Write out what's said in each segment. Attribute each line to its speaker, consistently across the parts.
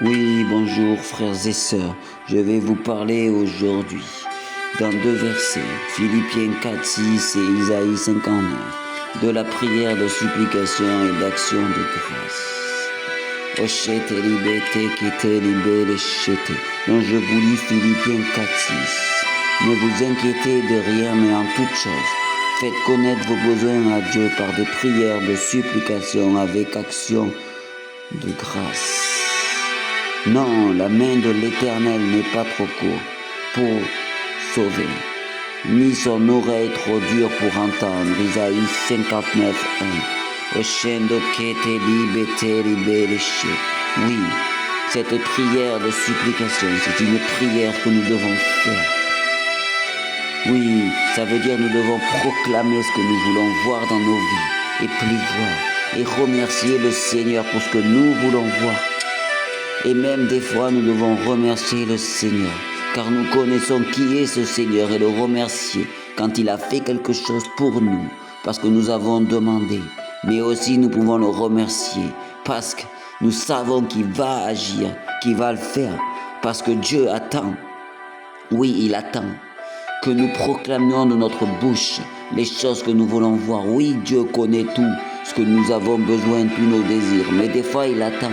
Speaker 1: Oui, bonjour frères et sœurs. Je vais vous parler aujourd'hui dans deux versets, Philippiens 4, 6 et Isaïe 59, de la prière de supplication et d'action de grâce. Oshete libete kete libere shete. Donc je vous lis Philippiens 4, 6. Ne vous inquiétez de rien, mais en toute chose, faites connaître vos besoins à Dieu par des prières de supplication avec action de grâce. Non, la main de l'Éternel n'est pas trop courte pour sauver, ni son oreille trop dure pour entendre. Isaïe 59, 1. Oui, cette prière de supplication, c'est une prière que nous devons faire. Oui, ça veut dire nous devons proclamer ce que nous voulons voir dans nos vies et plus voir, et remercier le Seigneur pour ce que nous voulons voir. Et même des fois, nous devons remercier le Seigneur, car nous connaissons qui est ce Seigneur et le remercier quand il a fait quelque chose pour nous, parce que nous avons demandé. Mais aussi, nous pouvons le remercier parce que nous savons qu'il va agir, qu'il va le faire, parce que Dieu attend. Oui, il attend que nous proclamions de notre bouche les choses que nous voulons voir. Oui, Dieu connaît tout, ce que nous avons besoin, tous nos désirs, mais des fois, il attend.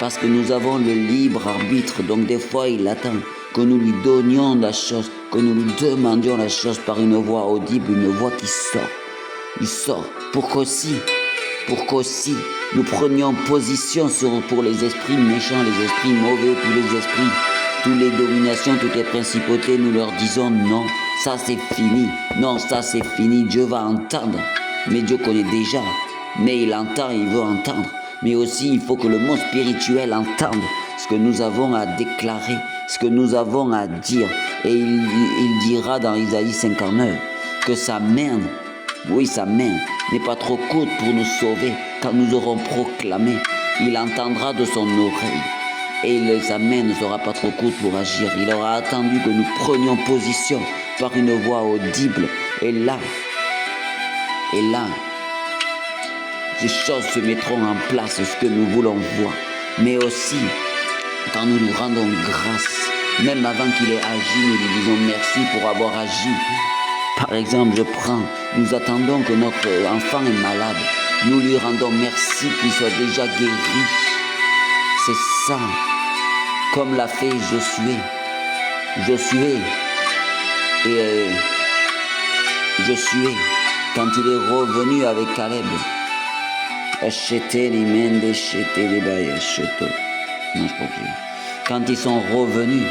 Speaker 1: Parce que nous avons le libre arbitre, donc des fois il attend que nous lui donnions la chose, que nous lui demandions la chose par une voix audible, une voix qui sort. Il sort pour qu'aussi nous prenions position pour les esprits méchants, les esprits mauvais, tous les esprits, toutes les dominations, toutes les principautés. Nous leur disons non, ça c'est fini, non, ça c'est fini. Dieu va entendre, mais Dieu connaît déjà, mais il entend, il veut entendre. Mais aussi, il faut que le monde spirituel entende ce que nous avons à déclarer, ce que nous avons à dire. Et il dira dans Isaïe 59 que sa main, oui, sa main n'est pas trop courte pour nous sauver. Quand nous aurons proclamé, il entendra de son oreille. Et sa main ne sera pas trop courte pour agir. Il aura attendu que nous prenions position par une voix audible. Et là, ces choses se mettront en place, ce que nous voulons voir. Mais aussi, quand nous nous rendons grâce, même avant qu'il ait agi, nous lui disons merci pour avoir agi. Par exemple, nous attendons que notre enfant est malade. Nous lui rendons merci qu'il soit déjà guéri. C'est ça, comme l'a fait Josué. Josué, quand il est revenu avec Caleb, quand ils sont revenus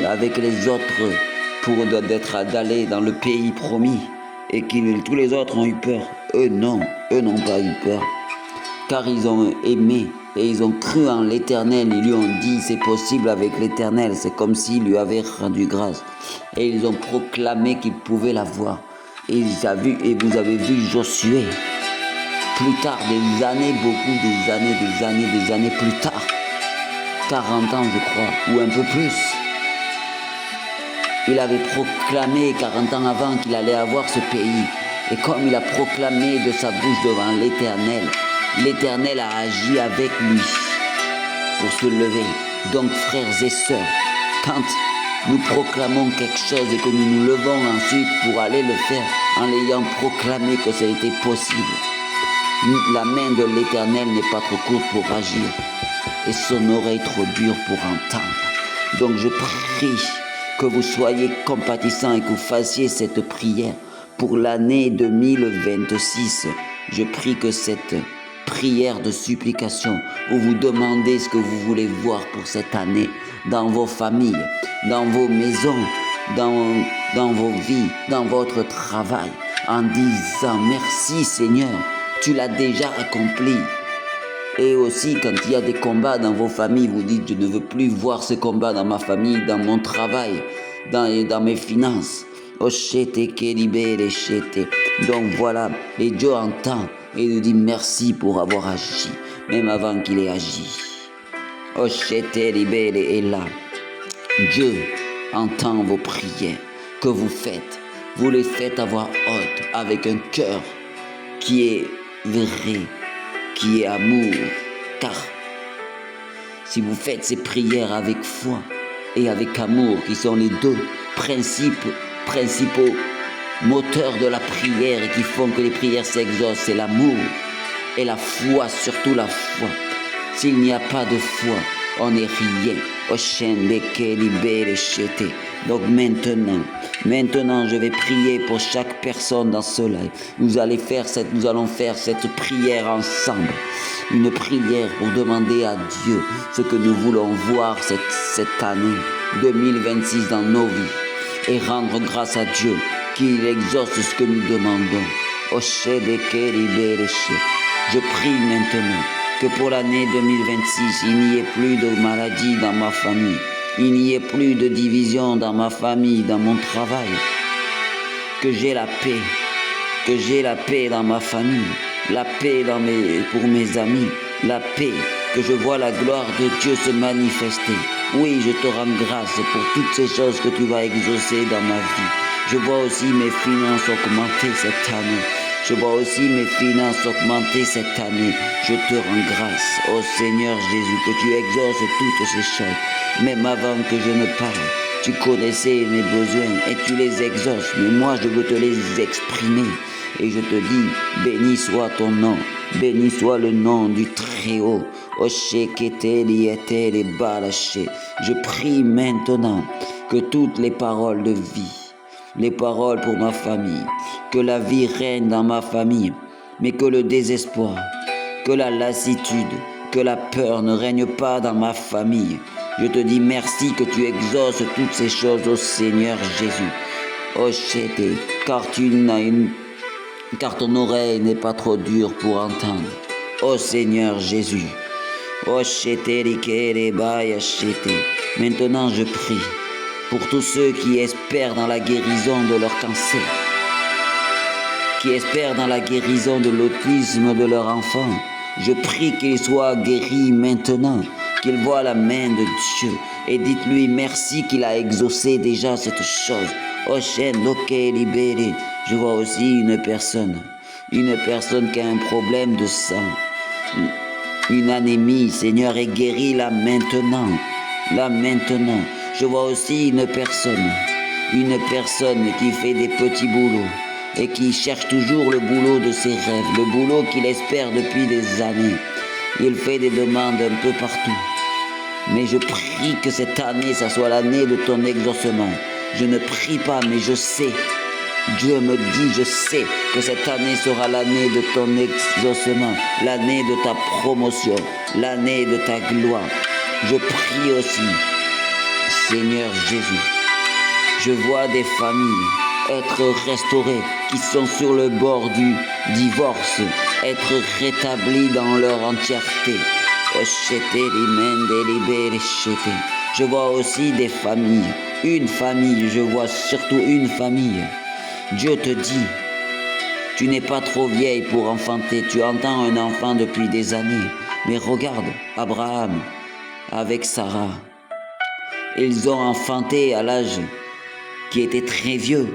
Speaker 1: avec les autres pour d'aller dans le pays promis et que tous les autres ont eu peur, eux n'ont pas eu peur, car ils ont aimé et ils ont cru en l'Éternel. Ils lui ont dit c'est possible avec l'Éternel, c'est comme s'il lui avait rendu grâce et ils ont proclamé qu'ils pouvaient la voir. Et vous avez vu Josué. Plus tard, des années plus tard, 40 ans je crois, ou un peu plus, il avait proclamé 40 ans avant qu'il allait avoir ce pays. Et comme il a proclamé de sa bouche devant l'Éternel, l'Éternel a agi avec lui pour se lever. Donc frères et sœurs, quand nous proclamons quelque chose et que nous nous levons ensuite pour aller le faire en l'ayant proclamé que ça a été possible, la main de l'Éternel n'est pas trop courte pour agir et son oreille trop dure pour entendre. Donc je prie que vous soyez compatissants et que vous fassiez cette prière pour l'année 2026. Je prie que cette prière de supplication où vous demandez ce que vous voulez voir pour cette année dans vos familles, dans vos maisons, dans vos vies, dans votre travail, en disant merci Seigneur, tu l'as déjà accompli. Et aussi, quand il y a des combats dans vos familles, vous dites, je ne veux plus voir ce combat dans ma famille, dans mon travail, dans mes finances. Donc voilà, et Dieu entend et nous dit merci pour avoir agi, même avant qu'il ait agi. Et là, Dieu entend vos prières que vous faites. Vous les faites à voix haute, avec un cœur qui est vrai, qui est amour, car si vous faites ces prières avec foi et avec amour, qui sont les deux principaux moteurs de la prière et qui font que les prières s'exaucent, c'est l'amour et la foi, surtout la foi. S'il n'y a pas de foi, on n'est rien. Donc maintenant, je vais prier pour chaque personne dans ce live. Nous allons faire cette prière ensemble. Une prière pour demander à Dieu ce que nous voulons voir cette année 2026 dans nos vies. Et rendre grâce à Dieu qu'il exauce ce que nous demandons. Je prie maintenant que pour l'année 2026, il n'y ait plus de maladie dans ma famille. Il n'y ait plus de division dans ma famille, dans mon travail. Que j'ai la paix. Que j'ai la paix dans ma famille. La paix pour mes amis. La paix. Que je vois la gloire de Dieu se manifester. Oui, je te rends grâce pour toutes ces choses que tu vas exaucer dans ma vie. Je vois aussi mes finances augmenter cette année. Je vois aussi mes finances augmenter cette année. Je te rends grâce, ô Seigneur Jésus, que tu exauces toutes ces choses. Même avant que je ne parle, tu connaissais mes besoins et tu les exauces. Mais moi, je veux te les exprimer. Et je te dis, béni soit ton nom. Béni soit le nom du Très-Haut. Je prie maintenant que toutes les paroles de vie, les paroles pour ma famille, que la vie règne dans ma famille, mais que le désespoir, que la lassitude, que la peur ne règne pas dans ma famille. Je te dis merci que tu exauces toutes ces choses, ô Seigneur Jésus. Car ton oreille n'est pas trop dure pour entendre. Ô Seigneur Jésus. Maintenant je prie pour tous ceux qui espèrent dans la guérison de leur cancer, qui espèrent dans la guérison de l'autisme de leur enfant. Je prie qu'ils soient guéris maintenant, qu'ils voient la main de Dieu. Et dites-lui merci qu'il a exaucé déjà cette chose. Je vois aussi une personne qui a un problème de sang, une anémie. Seigneur, et guéris-la maintenant, Je vois aussi une personne qui fait des petits boulots et qui cherche toujours le boulot de ses rêves, le boulot qu'il espère depuis des années. Il fait des demandes un peu partout. Mais je prie que cette année, ça soit l'année de ton exaucement. Je ne prie pas, mais je sais. Dieu me dit, je sais que cette année sera l'année de ton exaucement, l'année de ta promotion, l'année de ta gloire. Je prie aussi, Seigneur Jésus, je vois des familles être restaurées qui sont sur le bord du divorce, être rétablies dans leur entièreté. Je vois aussi des familles, je vois surtout une famille. Dieu te dit, tu n'es pas trop vieille pour enfanter, tu entends un enfant depuis des années. Mais regarde, Abraham avec Sarah, ils ont enfanté à l'âge qui était très vieux.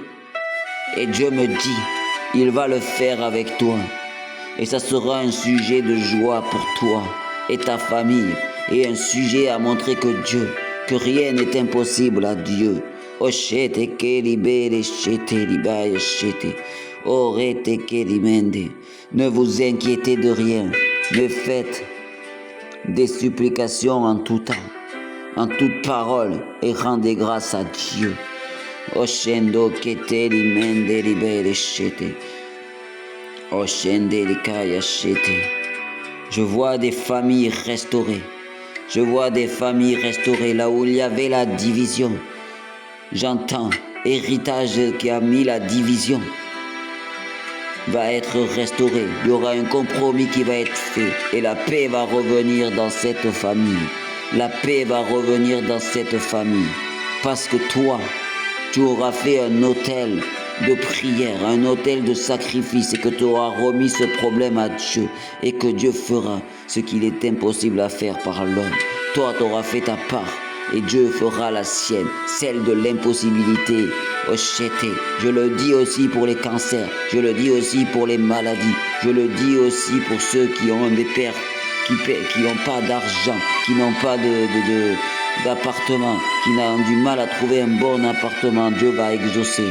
Speaker 1: Et Dieu me dit, il va le faire avec toi. Et ça sera un sujet de joie pour toi et ta famille. Et un sujet à montrer que rien n'est impossible à Dieu. Ne vous inquiétez de rien, mais faites des supplications en tout temps, en toute parole, et rendez grâce à Dieu. Je vois des familles restaurées. Je vois des familles restaurées là où il y avait la division. J'entends héritage qui a mis la division va être restauré. Il y aura un compromis qui va être fait et la paix va revenir dans cette famille. La paix va revenir dans cette famille parce que toi, tu auras fait un autel de prière, un autel de sacrifice et que tu auras remis ce problème à Dieu et que Dieu fera ce qu'il est impossible à faire par l'homme. Toi, tu auras fait ta part et Dieu fera la sienne, celle de l'impossibilité. Je le dis aussi pour les cancers, je le dis aussi pour les maladies, je le dis aussi pour ceux qui ont des pères qui n'ont pas d'argent, qui n'ont pas d'appartement, qui ont du mal à trouver un bon appartement, Dieu va exaucer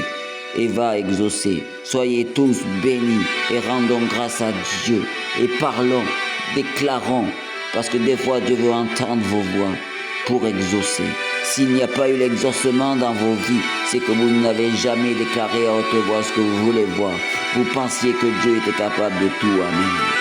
Speaker 1: et va exaucer. Soyez tous bénis et rendons grâce à Dieu et parlons, déclarons, parce que des fois Dieu veut entendre vos voix pour exaucer. S'il n'y a pas eu l'exaucement dans vos vies, c'est que vous n'avez jamais déclaré à haute voix ce que vous voulez voir. Vous pensiez que Dieu était capable de tout. Amen.